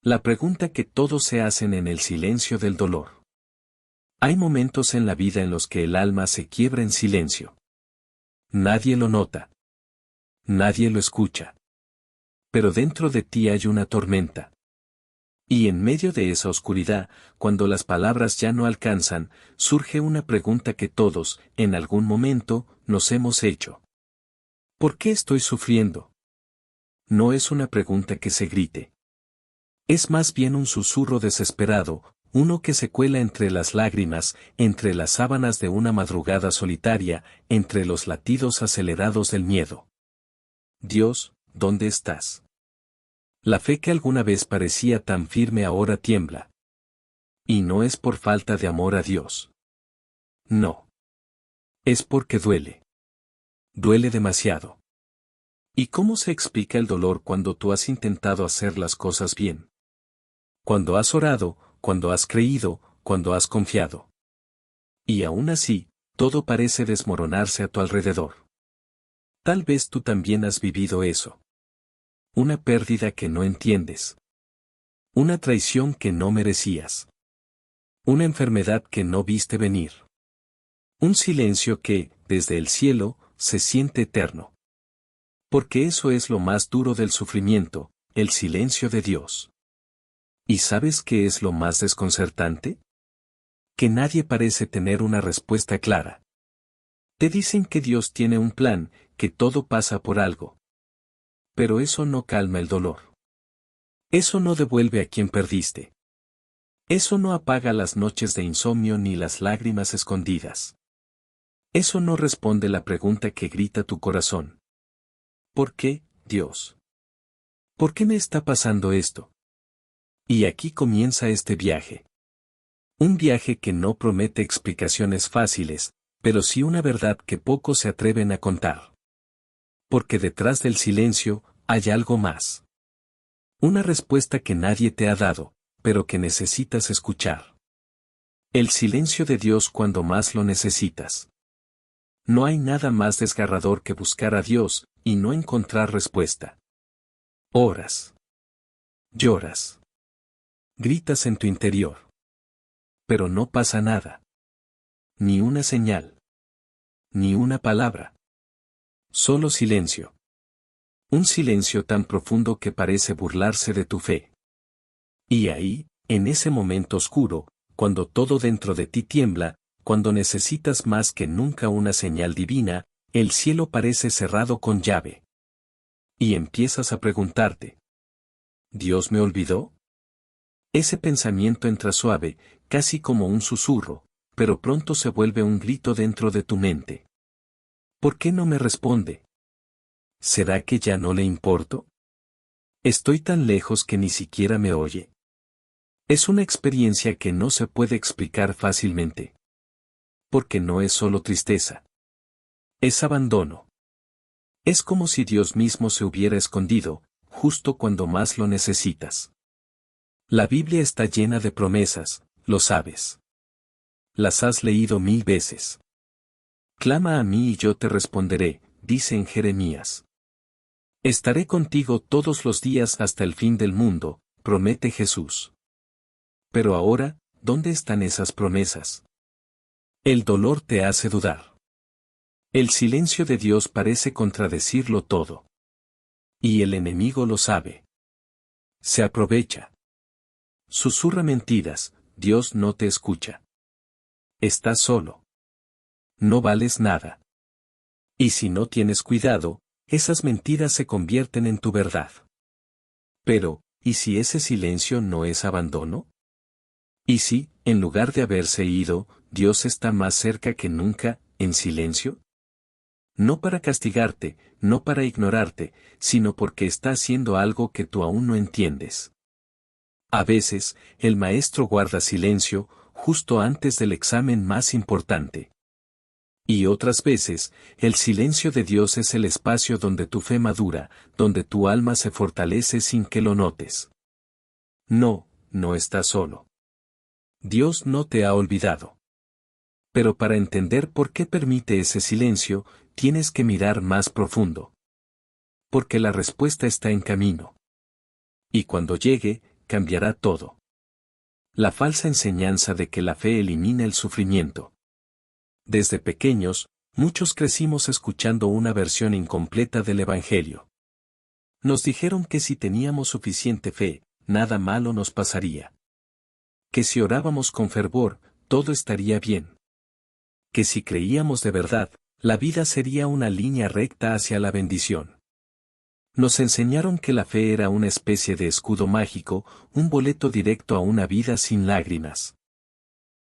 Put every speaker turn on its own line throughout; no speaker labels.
La pregunta que todos se hacen en el silencio del dolor. Hay momentos en la vida en los que el alma se quiebra en silencio. Nadie lo nota. Nadie lo escucha. Pero dentro de ti hay una tormenta. Y en medio de esa oscuridad, cuando las palabras ya no alcanzan, surge una pregunta que todos, en algún momento, nos hemos hecho. ¿Por qué estoy sufriendo? No es una pregunta que se grite. Es más bien un susurro desesperado, uno que se cuela entre las lágrimas, entre las sábanas de una madrugada solitaria, entre los latidos acelerados del miedo. Dios, ¿dónde estás? La fe que alguna vez parecía tan firme ahora tiembla. Y no es por falta de amor a Dios. No. Es porque duele. Duele demasiado. ¿Y cómo se explica el dolor cuando tú has intentado hacer las cosas bien? Cuando has orado, cuando has creído, cuando has confiado. Y aún así, todo parece desmoronarse a tu alrededor. Tal vez tú también has vivido eso. Una pérdida que no entiendes. Una traición que no merecías. Una enfermedad que no viste venir. Un silencio que, desde el cielo, se siente eterno. Porque eso es lo más duro del sufrimiento, el silencio de Dios. ¿Y sabes qué es lo más desconcertante? Que nadie parece tener una respuesta clara. Te dicen que Dios tiene un plan, que todo pasa por algo. Pero eso no calma el dolor. Eso no devuelve a quien perdiste. Eso no apaga las noches de insomnio ni las lágrimas escondidas. Eso no responde la pregunta que grita tu corazón. ¿Por qué, Dios? ¿Por qué me está pasando esto? Y aquí comienza este viaje. Un viaje que no promete explicaciones fáciles, pero sí una verdad que pocos se atreven a contar. Porque detrás del silencio, hay algo más. Una respuesta que nadie te ha dado, pero que necesitas escuchar. El silencio de Dios cuando más lo necesitas. No hay nada más desgarrador que buscar a Dios, y no encontrar respuesta. Oras. Lloras. Gritas en tu interior. Pero no pasa nada. Ni una señal. Ni una palabra. Solo silencio. Un silencio tan profundo que parece burlarse de tu fe. Y ahí, en ese momento oscuro, cuando todo dentro de ti tiembla, cuando necesitas más que nunca una señal divina, el cielo parece cerrado con llave. Y empiezas a preguntarte. ¿Dios me olvidó? Ese pensamiento entra suave, casi como un susurro, pero pronto se vuelve un grito dentro de tu mente. ¿Por qué no me responde? ¿Será que ya no le importo? ¿Estoy tan lejos que ni siquiera me oye? Es una experiencia que no se puede explicar fácilmente. Porque no es solo tristeza. Es abandono. Es como si Dios mismo se hubiera escondido, justo cuando más lo necesitas. La Biblia está llena de promesas, lo sabes. Las has leído 1000 veces. Clama a mí y yo te responderé, dice en Jeremías. Estaré contigo todos los días hasta el fin del mundo, promete Jesús. Pero ahora, ¿dónde están esas promesas? El dolor te hace dudar. El silencio de Dios parece contradecirlo todo. Y el enemigo lo sabe. Se aprovecha. Susurra mentiras, Dios no te escucha. Estás solo. No vales nada. Y si no tienes cuidado, esas mentiras se convierten en tu verdad. Pero, ¿y si ese silencio no es abandono? ¿Y si, en lugar de haberse ido, Dios está más cerca que nunca, en silencio? No para castigarte, no para ignorarte, sino porque está haciendo algo que tú aún no entiendes. A veces, el maestro guarda silencio, justo antes del examen más importante. Y otras veces, el silencio de Dios es el espacio donde tu fe madura, donde tu alma se fortalece sin que lo notes. No, no estás solo. Dios no te ha olvidado. Pero para entender por qué permite ese silencio, tienes que mirar más profundo. Porque la respuesta está en camino. Y cuando llegue, cambiará todo. La falsa enseñanza de que la fe elimina el sufrimiento. Desde pequeños, muchos crecimos escuchando una versión incompleta del Evangelio. Nos dijeron que si teníamos suficiente fe, nada malo nos pasaría. Que si orábamos con fervor, todo estaría bien. Que si creíamos de verdad, la vida sería una línea recta hacia la bendición. Nos enseñaron que la fe era una especie de escudo mágico, un boleto directo a una vida sin lágrimas.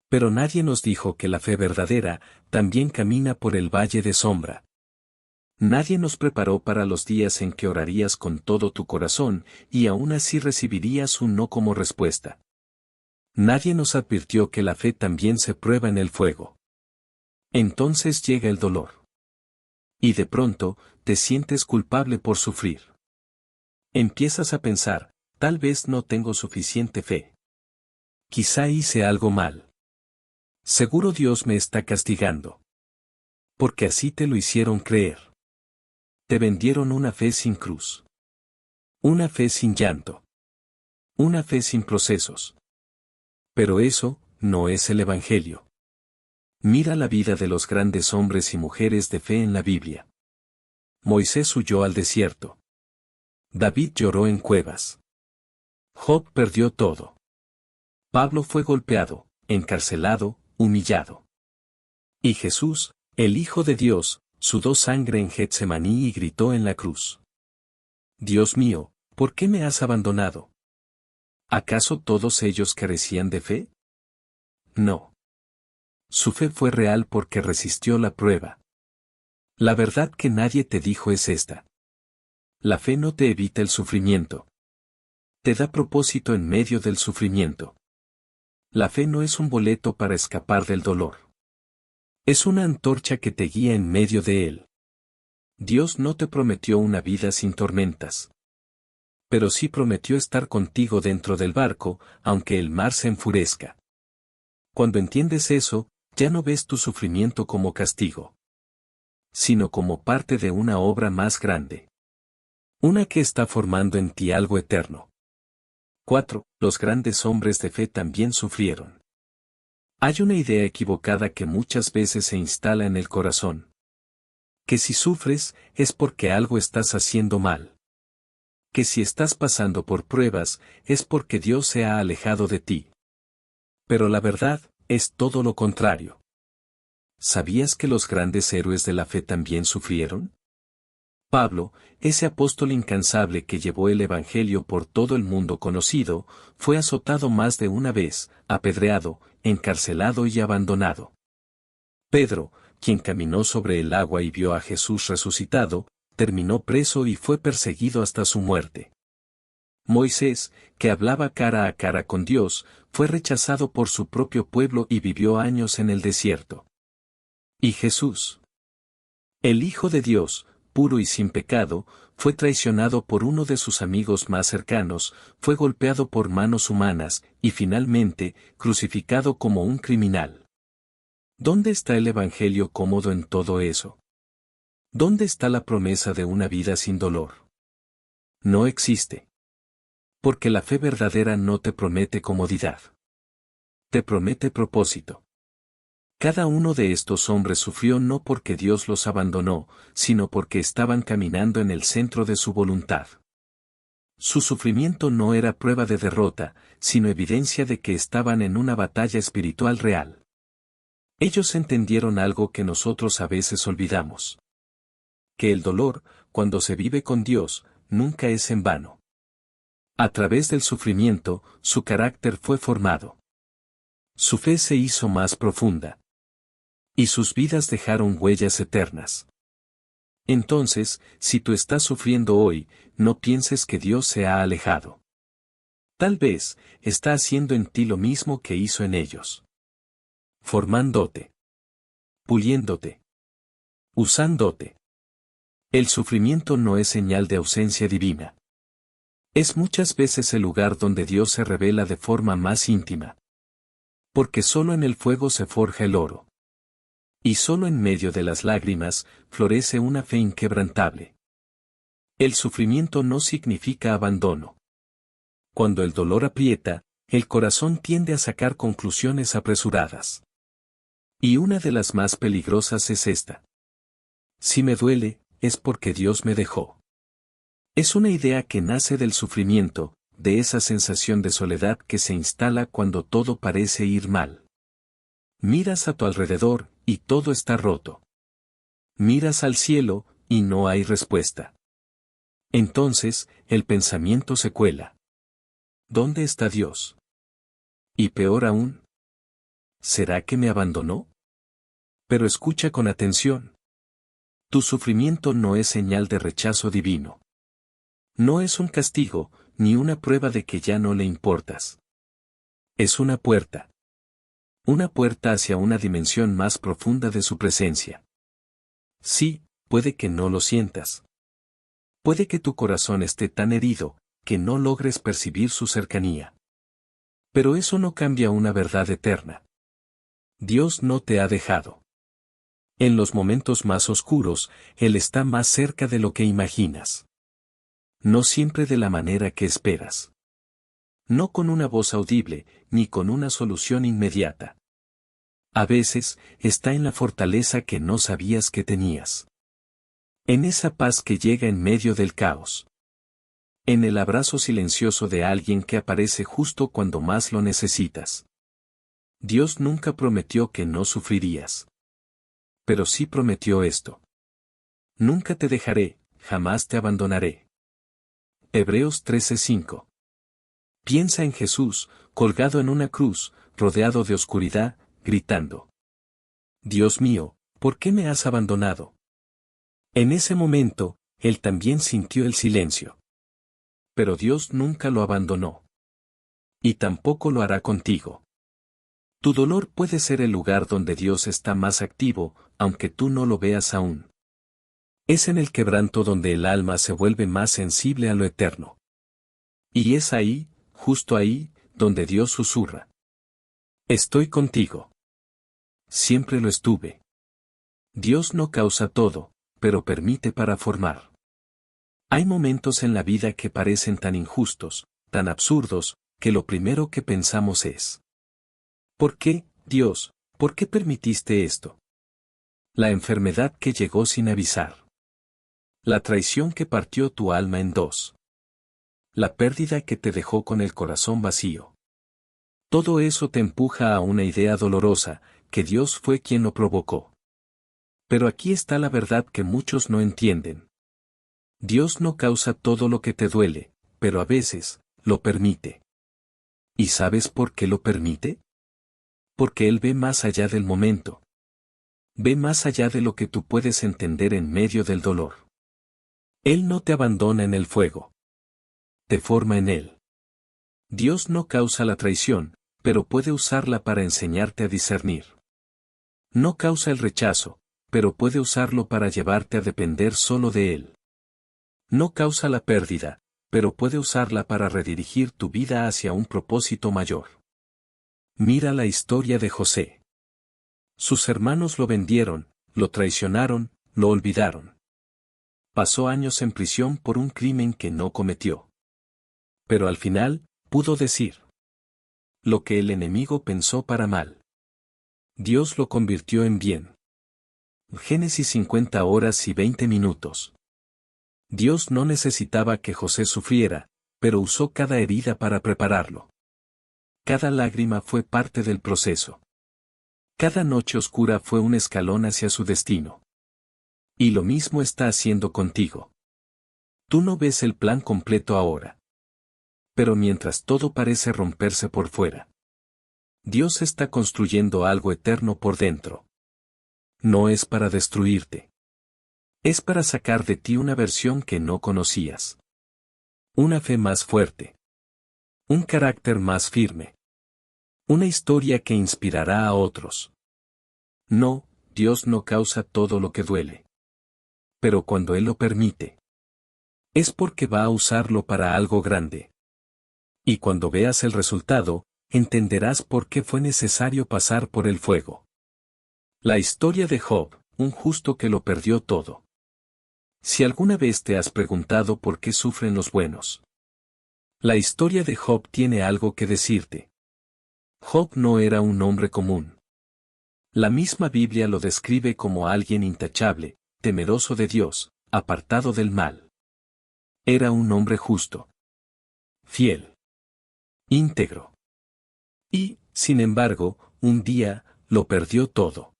Pero nadie nos dijo que la fe verdadera también camina por el valle de sombra. Nadie nos preparó para los días en que orarías con todo tu corazón y aún así recibirías un no como respuesta. Nadie nos advirtió que la fe también se prueba en el fuego. Entonces llega el dolor. Y de pronto, te sientes culpable por sufrir. Empiezas a pensar, tal vez no tengo suficiente fe. Quizá hice algo mal. Seguro Dios me está castigando. Porque así te lo hicieron creer. Te vendieron una fe sin cruz. Una fe sin llanto. Una fe sin procesos. Pero eso, no es el Evangelio. Mira la vida de los grandes hombres y mujeres de fe en la Biblia. Moisés huyó al desierto. David lloró en cuevas. Job perdió todo. Pablo fue golpeado, encarcelado, humillado. Y Jesús, el Hijo de Dios, sudó sangre en Getsemaní y gritó en la cruz. Dios mío, ¿por qué me has abandonado? ¿Acaso todos ellos carecían de fe? No. Su fe fue real porque resistió la prueba. La verdad que nadie te dijo es esta. La fe no te evita el sufrimiento. Te da propósito en medio del sufrimiento. La fe no es un boleto para escapar del dolor. Es una antorcha que te guía en medio de él. Dios no te prometió una vida sin tormentas. Pero sí prometió estar contigo dentro del barco, aunque el mar se enfurezca. Cuando entiendes eso, ya no ves tu sufrimiento como castigo, sino como parte de una obra más grande. Una que está formando en ti algo eterno. 4. Los grandes hombres de fe también sufrieron. Hay una idea equivocada que muchas veces se instala en el corazón. Que si sufres, es porque algo estás haciendo mal. Que si estás pasando por pruebas, es porque Dios se ha alejado de ti. Pero la verdad, es todo lo contrario. ¿Sabías que los grandes héroes de la fe también sufrieron? Pablo, ese apóstol incansable que llevó el Evangelio por todo el mundo conocido, fue azotado más de una vez, apedreado, encarcelado y abandonado. Pedro, quien caminó sobre el agua y vio a Jesús resucitado, terminó preso y fue perseguido hasta su muerte. Moisés, que hablaba cara a cara con Dios, fue rechazado por su propio pueblo y vivió años en el desierto. Y Jesús, el Hijo de Dios, puro y sin pecado, fue traicionado por uno de sus amigos más cercanos, fue golpeado por manos humanas, y finalmente, crucificado como un criminal. ¿Dónde está el Evangelio cómodo en todo eso? ¿Dónde está la promesa de una vida sin dolor? No existe. Porque la fe verdadera no te promete comodidad. Te promete propósito. Cada uno de estos hombres sufrió no porque Dios los abandonó, sino porque estaban caminando en el centro de su voluntad. Su sufrimiento no era prueba de derrota, sino evidencia de que estaban en una batalla espiritual real. Ellos entendieron algo que nosotros a veces olvidamos. Que el dolor, cuando se vive con Dios, nunca es en vano. A través del sufrimiento, su carácter fue formado. Su fe se hizo más profunda. Y sus vidas dejaron huellas eternas. Entonces, si tú estás sufriendo hoy, no pienses que Dios se ha alejado. Tal vez, está haciendo en ti lo mismo que hizo en ellos. Formándote. Puliéndote. Usándote. El sufrimiento no es señal de ausencia divina. Es muchas veces el lugar donde Dios se revela de forma más íntima. Porque solo en el fuego se forja el oro. Y solo en medio de las lágrimas, florece una fe inquebrantable. El sufrimiento no significa abandono. Cuando el dolor aprieta, el corazón tiende a sacar conclusiones apresuradas. Y una de las más peligrosas es esta. Si me duele, es porque Dios me dejó. Es una idea que nace del sufrimiento, de esa sensación de soledad que se instala cuando todo parece ir mal. Miras a tu alrededor, y todo está roto. Miras al cielo, y no hay respuesta. Entonces, el pensamiento se cuela. ¿Dónde está Dios? Y peor aún, ¿será que me abandonó? Pero escucha con atención. Tu sufrimiento no es señal de rechazo divino. No es un castigo, ni una prueba de que ya no le importas. Es una puerta. Una puerta hacia una dimensión más profunda de su presencia. Sí, puede que no lo sientas. Puede que tu corazón esté tan herido, que no logres percibir su cercanía. Pero eso no cambia una verdad eterna. Dios no te ha dejado. En los momentos más oscuros, Él está más cerca de lo que imaginas. No siempre de la manera que esperas. No con una voz audible, ni con una solución inmediata. A veces, está en la fortaleza que no sabías que tenías. En esa paz que llega en medio del caos. En el abrazo silencioso de alguien que aparece justo cuando más lo necesitas. Dios nunca prometió que no sufrirías. Pero sí prometió esto. Nunca te dejaré, jamás te abandonaré. Hebreos 13:5. Piensa en Jesús, colgado en una cruz, rodeado de oscuridad, gritando. Dios mío, ¿por qué me has abandonado? En ese momento, él también sintió el silencio. Pero Dios nunca lo abandonó. Y tampoco lo hará contigo. Tu dolor puede ser el lugar donde Dios está más activo, aunque tú no lo veas aún. Es en el quebranto donde el alma se vuelve más sensible a lo eterno. Y es ahí, justo ahí, donde Dios susurra. Estoy contigo. Siempre lo estuve. Dios no causa todo, pero permite para formar. Hay momentos en la vida que parecen tan injustos, tan absurdos, que lo primero que pensamos es: ¿por qué, Dios, por qué permitiste esto? La enfermedad que llegó sin avisar. La traición que partió tu alma en dos. La pérdida que te dejó con el corazón vacío. Todo eso te empuja a una idea dolorosa, que Dios fue quien lo provocó. Pero aquí está la verdad que muchos no entienden. Dios no causa todo lo que te duele, pero a veces, lo permite. ¿Y sabes por qué lo permite? Porque Él ve más allá del momento. Ve más allá de lo que tú puedes entender en medio del dolor. Él no te abandona en el fuego. Te forma en Él. Dios no causa la traición, pero puede usarla para enseñarte a discernir. No causa el rechazo, pero puede usarlo para llevarte a depender solo de Él. No causa la pérdida, pero puede usarla para redirigir tu vida hacia un propósito mayor. Mira la historia de José. Sus hermanos lo vendieron, lo traicionaron, lo olvidaron. Pasó años en prisión por un crimen que no cometió. Pero al final, pudo decir: lo que el enemigo pensó para mal, Dios lo convirtió en bien. Génesis 50 horas y 20 minutos. Dios no necesitaba que José sufriera, pero usó cada herida para prepararlo. Cada lágrima fue parte del proceso. Cada noche oscura fue un escalón hacia su destino. Y lo mismo está haciendo contigo. Tú no ves el plan completo ahora. Pero mientras todo parece romperse por fuera, Dios está construyendo algo eterno por dentro. No es para destruirte. Es para sacar de ti una versión que no conocías. Una fe más fuerte. Un carácter más firme. Una historia que inspirará a otros. No, Dios no causa todo lo que duele. Pero cuando Él lo permite, es porque va a usarlo para algo grande. Y cuando veas el resultado, entenderás por qué fue necesario pasar por el fuego. La historia de Job, un justo que lo perdió todo. Si alguna vez te has preguntado por qué sufren los buenos, La historia de Job tiene algo que decirte. Job no era un hombre común. La misma Biblia lo describe como alguien intachable, temeroso de Dios, apartado del mal. Era un hombre justo, fiel, íntegro. Y, sin embargo, un día, lo perdió todo.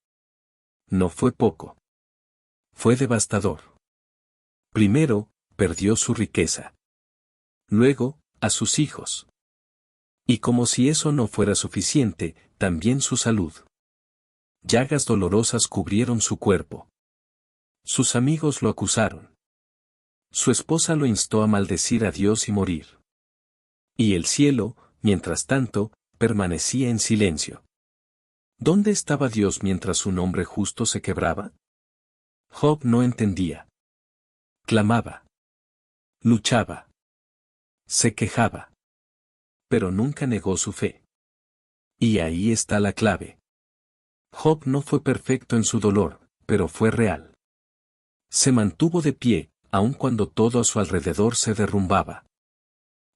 No fue poco. Fue devastador. Primero, perdió su riqueza. Luego, a sus hijos. Y como si eso no fuera suficiente, también su salud. Llagas dolorosas cubrieron su cuerpo. Sus amigos lo acusaron. Su esposa lo instó a maldecir a Dios y morir. Y el cielo, mientras tanto, permanecía en silencio. ¿Dónde estaba Dios mientras un hombre justo se quebraba? Job no entendía. Clamaba. Luchaba. Se quejaba. Pero nunca negó su fe. Y ahí está la clave. Job no fue perfecto en su dolor, pero fue real. Se mantuvo de pie, aun cuando todo a su alrededor se derrumbaba.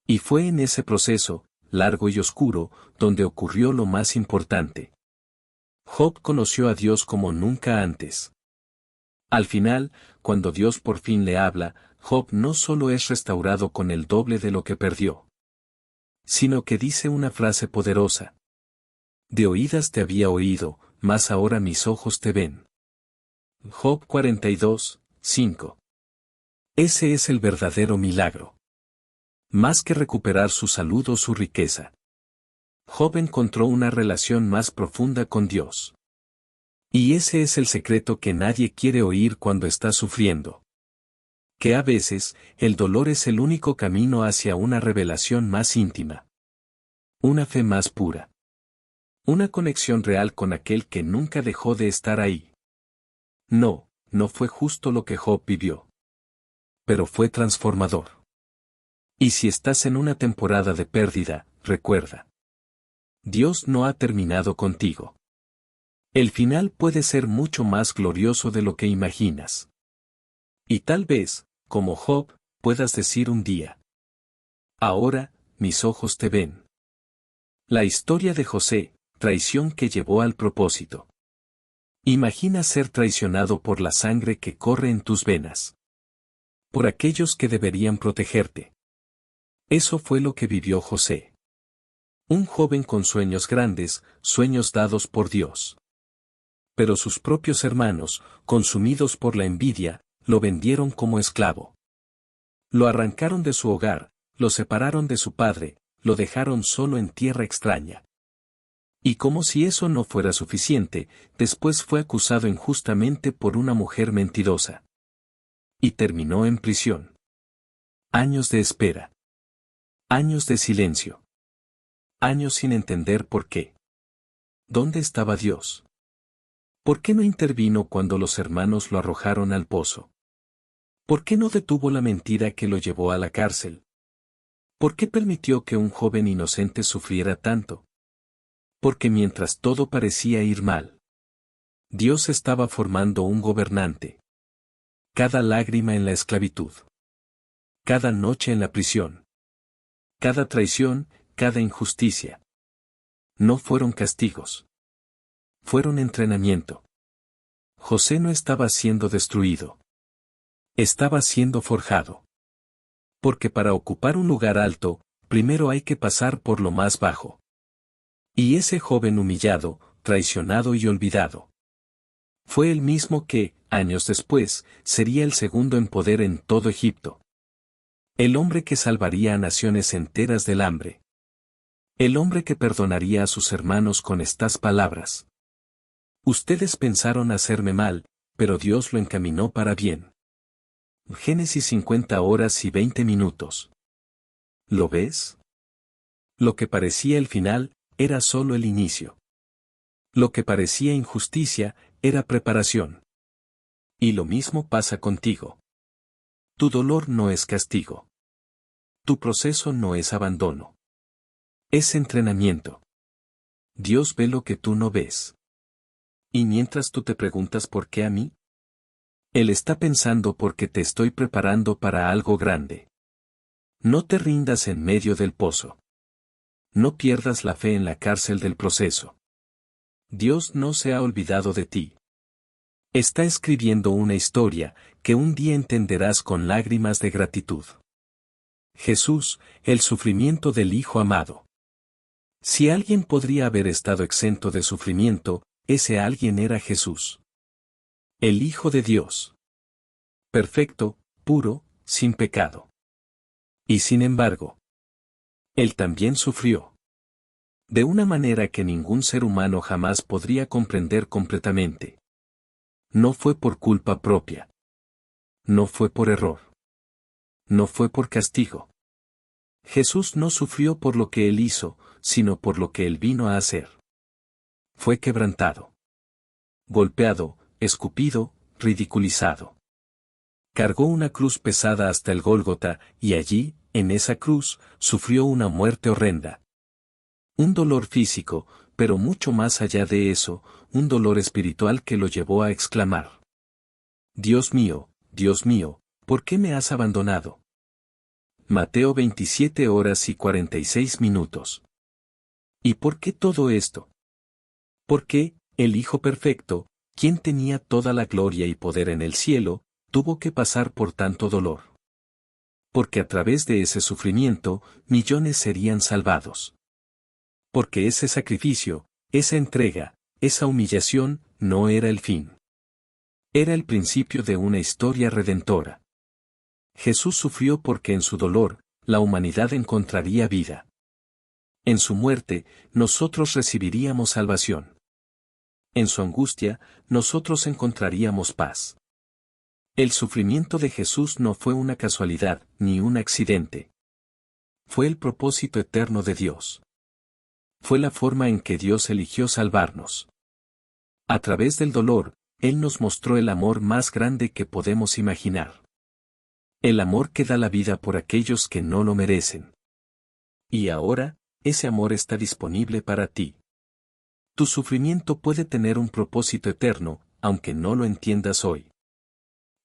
Y fue en ese proceso, largo y oscuro, donde ocurrió lo más importante. Job conoció a Dios como nunca antes. Al final, cuando Dios por fin le habla, Job no solo es restaurado con el doble de lo que perdió, sino que dice una frase poderosa. De oídas te había oído, mas ahora mis ojos te ven. Job 42, 5. Ese es el verdadero milagro. Más que recuperar su salud o su riqueza, Job encontró una relación más profunda con Dios. Y ese es el secreto que nadie quiere oír cuando está sufriendo. Que a veces, el dolor es el único camino hacia una revelación más íntima. Una fe más pura. Una conexión real con aquel que nunca dejó de estar ahí. No, no fue justo lo que Job vivió. Pero fue transformador. Y si estás en una temporada de pérdida, recuerda. Dios no ha terminado contigo. El final puede ser mucho más glorioso de lo que imaginas. Y tal vez, como Job, puedas decir un día. Ahora, mis ojos te ven. La historia de José, traición que llevó al propósito. Imagina ser traicionado por la sangre que corre en tus venas. Por aquellos que deberían protegerte. Eso fue lo que vivió José. Un joven con sueños grandes, sueños dados por Dios. Pero sus propios hermanos, consumidos por la envidia, lo vendieron como esclavo. Lo arrancaron de su hogar, lo separaron de su padre, lo dejaron solo en tierra extraña. Y como si eso no fuera suficiente, después fue acusado injustamente por una mujer mentirosa. Y terminó en prisión. Años de espera. Años de silencio. Años sin entender por qué. ¿Dónde estaba Dios? ¿Por qué no intervino cuando los hermanos lo arrojaron al pozo? ¿Por qué no detuvo la mentira que lo llevó a la cárcel? ¿Por qué permitió que un joven inocente sufriera tanto? Porque mientras todo parecía ir mal, Dios estaba formando un gobernante. Cada lágrima en la esclavitud. Cada noche en la prisión. Cada traición, cada injusticia. No fueron castigos. Fueron entrenamiento. José no estaba siendo destruido. Estaba siendo forjado. Porque para ocupar un lugar alto, primero hay que pasar por lo más bajo. Y ese joven humillado, traicionado y olvidado, fue el mismo que, años después, sería el segundo en poder en todo Egipto. El hombre que salvaría a naciones enteras del hambre. El hombre que perdonaría a sus hermanos con estas palabras. Ustedes pensaron hacerme mal, pero Dios lo encaminó para bien. Génesis 50 horas y 20 minutos. ¿Lo ves? Lo que parecía el final, era solo el inicio. Lo que parecía injusticia, era preparación. Y lo mismo pasa contigo. Tu dolor no es castigo. Tu proceso no es abandono. Es entrenamiento. Dios ve lo que tú no ves. Y mientras tú te preguntas ¿por qué a mí? Él está pensando porque te estoy preparando para algo grande. No te rindas en medio del pozo. No pierdas la fe en la cárcel del proceso. Dios no se ha olvidado de ti. Está escribiendo una historia que un día entenderás con lágrimas de gratitud. Jesús, el sufrimiento del Hijo amado. Si alguien podría haber estado exento de sufrimiento, ese alguien era Jesús. El Hijo de Dios. Perfecto, puro, sin pecado. Y sin embargo, Él también sufrió. De una manera que ningún ser humano jamás podría comprender completamente. No fue por culpa propia. No fue por error. No fue por castigo. Jesús no sufrió por lo que Él hizo, sino por lo que Él vino a hacer. Fue quebrantado. Golpeado, escupido, ridiculizado. Cargó una cruz pesada hasta el Gólgota, y allí, en esa cruz, sufrió una muerte horrenda. Un dolor físico, pero mucho más allá de eso, un dolor espiritual que lo llevó a exclamar: Dios mío, ¿por qué me has abandonado? Mateo 27:46. ¿Y por qué todo esto? Porque, el Hijo perfecto, quien tenía toda la gloria y poder en el cielo, tuvo que pasar por tanto dolor. Porque a través de ese sufrimiento, millones serían salvados. Porque ese sacrificio, esa entrega, esa humillación, no era el fin. Era el principio de una historia redentora. Jesús sufrió porque en su dolor, la humanidad encontraría vida. En su muerte, nosotros recibiríamos salvación. En su angustia, nosotros encontraríamos paz. El sufrimiento de Jesús no fue una casualidad, ni un accidente. Fue el propósito eterno de Dios. Fue la forma en que Dios eligió salvarnos. A través del dolor, Él nos mostró el amor más grande que podemos imaginar. El amor que da la vida por aquellos que no lo merecen. Y ahora, ese amor está disponible para ti. Tu sufrimiento puede tener un propósito eterno, aunque no lo entiendas hoy.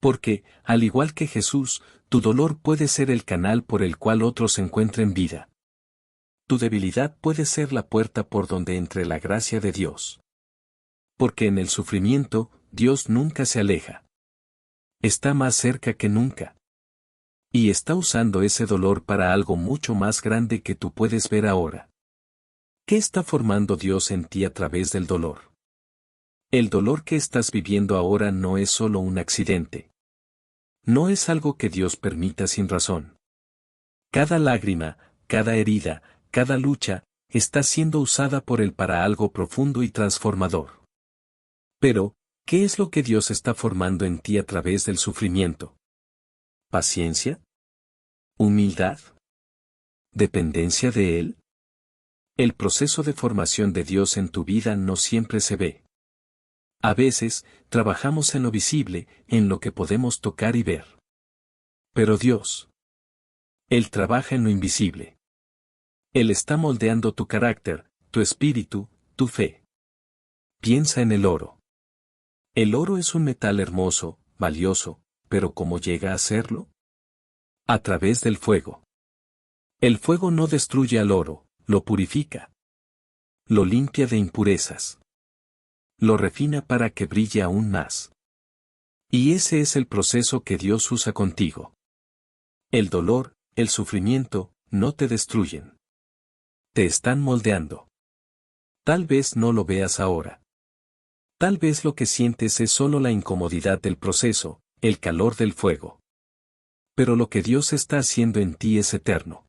Porque, al igual que Jesús, tu dolor puede ser el canal por el cual otros encuentren vida. Tu debilidad puede ser la puerta por donde entre la gracia de Dios. Porque en el sufrimiento, Dios nunca se aleja. Está más cerca que nunca. Y está usando ese dolor para algo mucho más grande que tú puedes ver ahora. ¿Qué está formando Dios en ti a través del dolor? El dolor que estás viviendo ahora no es solo un accidente. No es algo que Dios permita sin razón. Cada lágrima, cada herida, cada lucha, está siendo usada por Él para algo profundo y transformador. Pero, ¿qué es lo que Dios está formando en ti a través del sufrimiento? ¿Paciencia? ¿Humildad? ¿Dependencia de Él? El proceso de formación de Dios en tu vida no siempre se ve. A veces, trabajamos en lo visible, en lo que podemos tocar y ver. Pero Dios, Él trabaja en lo invisible. Él está moldeando tu carácter, tu espíritu, tu fe. Piensa en el oro. El oro es un metal hermoso, valioso, pero ¿cómo llega a serlo? A través del fuego. El fuego no destruye al oro, lo purifica. Lo limpia de impurezas. Lo refina para que brille aún más. Y ese es el proceso que Dios usa contigo. El dolor, el sufrimiento, no te destruyen. Te están moldeando. Tal vez no lo veas ahora. Tal vez lo que sientes es solo la incomodidad del proceso, el calor del fuego. Pero lo que Dios está haciendo en ti es eterno.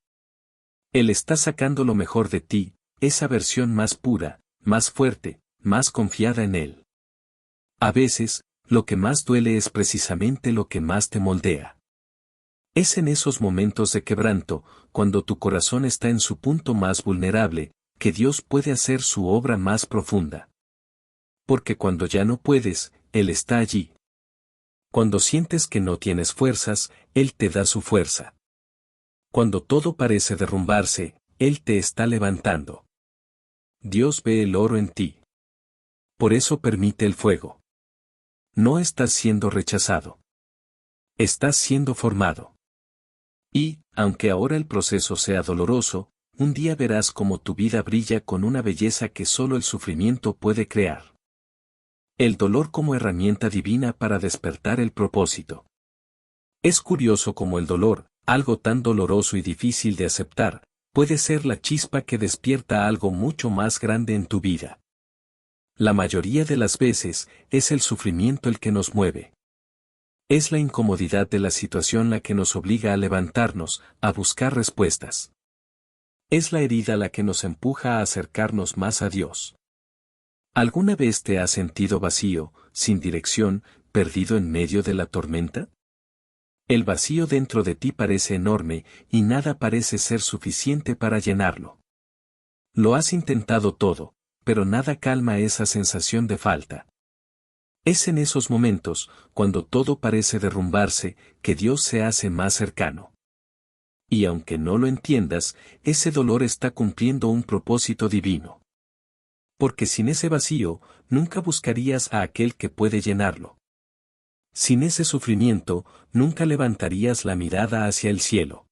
Él está sacando lo mejor de ti, esa versión más pura, más fuerte, más confiada en Él. A veces, lo que más duele es precisamente lo que más te moldea. Es en esos momentos de quebranto, cuando tu corazón está en su punto más vulnerable, que Dios puede hacer su obra más profunda. Porque cuando ya no puedes, Él está allí. Cuando sientes que no tienes fuerzas, Él te da su fuerza. Cuando todo parece derrumbarse, Él te está levantando. Dios ve el oro en ti. Por eso permite el fuego. No estás siendo rechazado. Estás siendo formado. Y, aunque ahora el proceso sea doloroso, un día verás cómo tu vida brilla con una belleza que solo el sufrimiento puede crear. El dolor como herramienta divina para despertar el propósito. Es curioso cómo el dolor, algo tan doloroso y difícil de aceptar, puede ser la chispa que despierta algo mucho más grande en tu vida. La mayoría de las veces, es el sufrimiento el que nos mueve. Es la incomodidad de la situación la que nos obliga a levantarnos, a buscar respuestas. Es la herida la que nos empuja a acercarnos más a Dios. ¿Alguna vez te has sentido vacío, sin dirección, perdido en medio de la tormenta? El vacío dentro de ti parece enorme, y nada parece ser suficiente para llenarlo. Lo has intentado todo, pero nada calma esa sensación de falta. Es en esos momentos, cuando todo parece derrumbarse, que Dios se hace más cercano. Y aunque no lo entiendas, ese dolor está cumpliendo un propósito divino. Porque sin ese vacío, nunca buscarías a aquel que puede llenarlo. Sin ese sufrimiento, nunca levantarías la mirada hacia el cielo.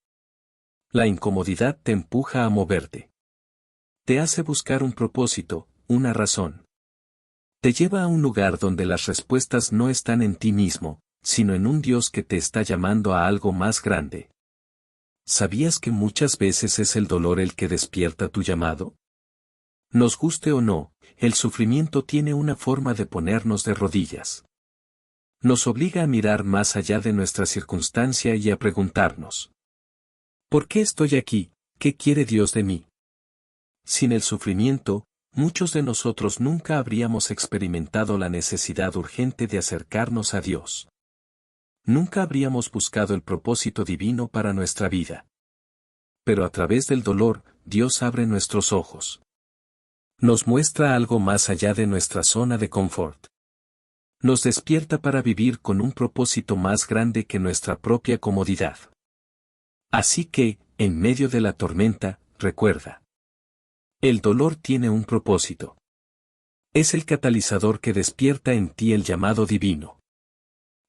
La incomodidad te empuja a moverte. Te hace buscar un propósito, una razón. Te lleva a un lugar donde las respuestas no están en ti mismo, sino en un Dios que te está llamando a algo más grande. ¿Sabías que muchas veces es el dolor el que despierta tu llamado? Nos guste o no, el sufrimiento tiene una forma de ponernos de rodillas. Nos obliga a mirar más allá de nuestra circunstancia y a preguntarnos: ¿por qué estoy aquí? ¿Qué quiere Dios de mí? Sin el sufrimiento, muchos de nosotros nunca habríamos experimentado la necesidad urgente de acercarnos a Dios. Nunca habríamos buscado el propósito divino para nuestra vida. Pero a través del dolor, Dios abre nuestros ojos. Nos muestra algo más allá de nuestra zona de confort. Nos despierta para vivir con un propósito más grande que nuestra propia comodidad. Así que, en medio de la tormenta, recuerda: el dolor tiene un propósito. Es el catalizador que despierta en ti el llamado divino.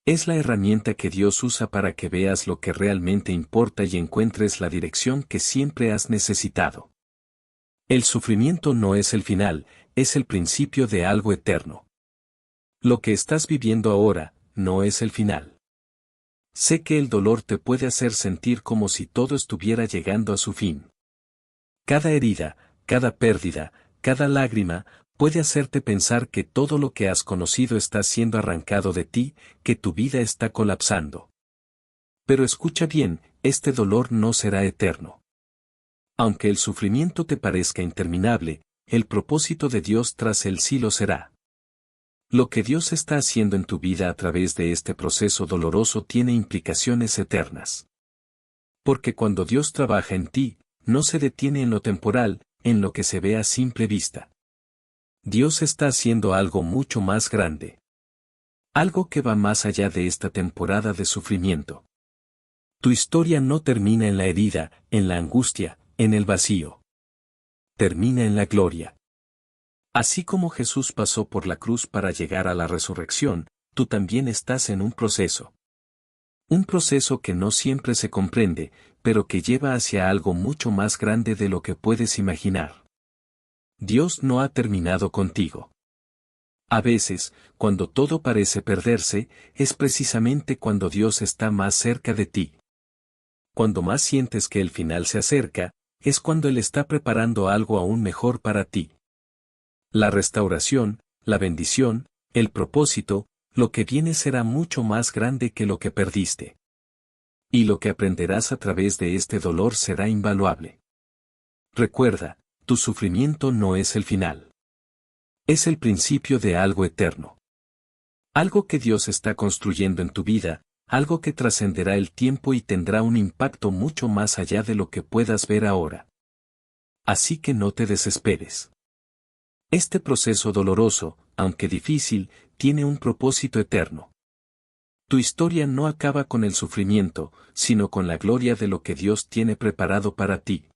Es la herramienta que Dios usa para que veas lo que realmente importa y encuentres la dirección que siempre has necesitado. El sufrimiento no es el final, es el principio de algo eterno. Lo que estás viviendo ahora, no es el final. Sé que el dolor te puede hacer sentir como si todo estuviera llegando a su fin. Cada herida, cada pérdida, cada lágrima, puede hacerte pensar que todo lo que has conocido está siendo arrancado de ti, que tu vida está colapsando. Pero escucha bien, este dolor no será eterno. Aunque el sufrimiento te parezca interminable, el propósito de Dios tras él sí lo será. Lo que Dios está haciendo en tu vida a través de este proceso doloroso tiene implicaciones eternas. Porque cuando Dios trabaja en ti, no se detiene en lo temporal, en lo que se ve a simple vista. Dios está haciendo algo mucho más grande. Algo que va más allá de esta temporada de sufrimiento. Tu historia no termina en la herida, en la angustia, en el vacío. Termina en la gloria. Así como Jesús pasó por la cruz para llegar a la resurrección, tú también estás en un proceso. Un proceso que no siempre se comprende, pero que lleva hacia algo mucho más grande de lo que puedes imaginar. Dios no ha terminado contigo. A veces, cuando todo parece perderse, es precisamente cuando Dios está más cerca de ti. Cuando más sientes que el final se acerca, es cuando Él está preparando algo aún mejor para ti. La restauración, la bendición, el propósito, lo que viene será mucho más grande que lo que perdiste. Y lo que aprenderás a través de este dolor será invaluable. Recuerda, tu sufrimiento no es el final. Es el principio de algo eterno. Algo que Dios está construyendo en tu vida, algo que trascenderá el tiempo y tendrá un impacto mucho más allá de lo que puedas ver ahora. Así que no te desesperes. Este proceso doloroso, aunque difícil, tiene un propósito eterno. Tu historia no acaba con el sufrimiento, sino con la gloria de lo que Dios tiene preparado para ti.